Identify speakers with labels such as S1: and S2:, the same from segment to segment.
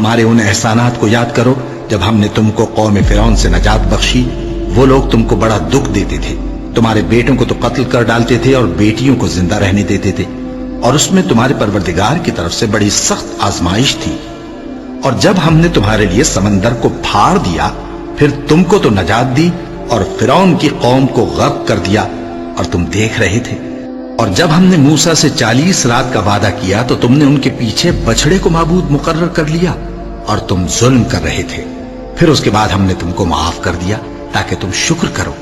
S1: ہمارے ان احسانات کو یاد کرو جب ہم نے تم کو قوم فرعون سے نجات بخشی۔ وہ لوگ تم کو بڑا دکھ دیتے تھے، تمہارے بیٹوں کو تو قتل کر ڈالتے تھے اور بیٹیوں کو زندہ رہنے دیتے تھے، اور اس میں تمہارے پروردگار کی طرف سے بڑی سخت آزمائش تھی۔ اور جب ہم نے تمہارے لیے سمندر کو پھاڑ دیا، پھر تم کو تو نجات دی اور فرعون کی قوم کو غرق کر دیا، اور تم دیکھ رہے تھے۔ اور جب ہم نے موسیٰ سے 40 رات کا وعدہ کیا تو تم نے ان کے پیچھے بچڑے کو معبود مقرر کر لیا، اور تم ظلم کر رہے تھے۔ پھر اس کے بعد ہم نے تم کو معاف کر دیا تاکہ تم شکر کرو۔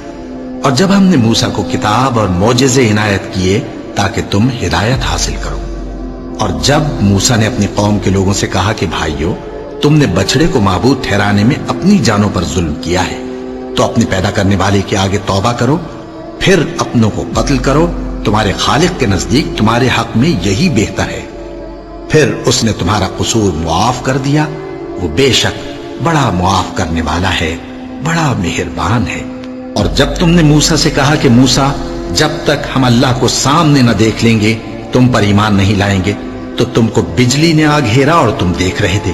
S1: اور جب ہم نے موسیٰ کو کتاب اور معجزے عنایت کیے تاکہ تم ہدایت حاصل کرو۔ اور جب موسیٰ نے اپنی قوم کے لوگوں سے کہا کہ بھائیو، تم نے بچڑے کو معبود ٹھہرانے میں اپنی جانوں پر ظلم کیا ہے، تو اپنے پیدا کرنے والے کے آگے توبہ کرو، پھر اپنوں کو قتل کرو، تمہارے خالق کے نزدیک تمہارے حق میں یہی بہتر ہے۔ پھر اس نے تمہارا قصور معاف کر دیا، وہ بے شک بڑا معاف کرنے والا ہے، بڑا مہربان ہے۔ اور جب تم نے موسیٰ سے کہا کہ موسیٰ، جب تک ہم اللہ کو سامنے نہ دیکھ لیں گے تم پر ایمان نہیں لائیں گے، تو تم کو بجلی نے آ گھیرا اور تم دیکھ رہے تھے۔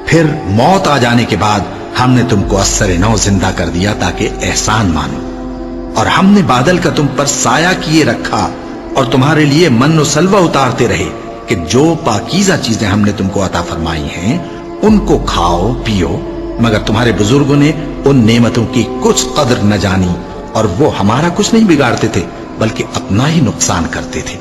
S1: پھر موت آ جانے کے بعد ہم نے تم کو اثر نو زندہ کر دیا تاکہ احسان مانو۔ اور ہم نے بادل کا تم پر سایہ کیے رکھا اور تمہارے لیے من و سلوہ اتارتے رہے کہ جو پاکیزہ چیزیں ہم نے تم کو عطا فرمائی ہیں ان کو کھاؤ پیو، مگر تمہارے بزرگوں نے ان نعمتوں کی کچھ قدر نہ جانی، اور وہ ہمارا کچھ نہیں بگاڑتے تھے بلکہ اپنا ہی نقصان کرتے تھے۔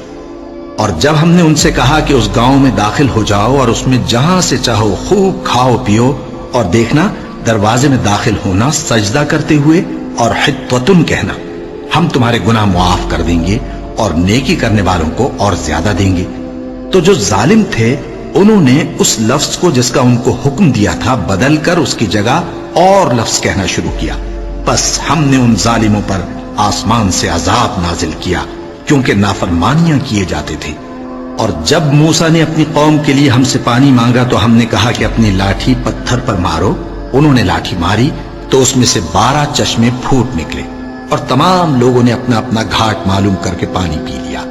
S1: اور جب ہم نے ان سے کہا کہ اس گاؤں میں داخل ہو جاؤ اور اس میں جہاں سے چاہو خوب کھاؤ پیو، اور دیکھنا دروازے میں داخل ہونا سجدہ کرتے ہوئے اور حطوتن کہنا، ہم تمہارے گناہ معاف کر دیں گے اور نیکی کرنے والوں کو اور زیادہ دیں گے۔ تو جو ظالم تھے انہوں نے اس لفظ کو جس کا ان کو حکم دیا تھا بدل کر اس کی جگہ اور لفظ کہنا شروع کیا، بس ہم نے ان ظالموں پر آسمان سے عذاب نازل کیا کیونکہ نافرمانیاں کیے جاتے تھے۔ اور جب موسیٰ نے اپنی قوم کے لیے ہم سے پانی مانگا تو ہم نے کہا کہ اپنی لاٹھی پتھر پر مارو۔ انہوں نے لاٹھی ماری تو اس میں سے 12 چشمے پھوٹ نکلے، اور تمام لوگوں نے اپنا اپنا گھاٹ معلوم کر کے پانی پی لیا۔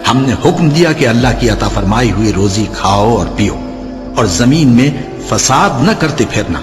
S1: ہم نے حکم دیا کہ اللہ کی عطا فرمائی ہوئی روزی کھاؤ اور پیو، اور زمین میں فساد نہ کرتے پھرنا۔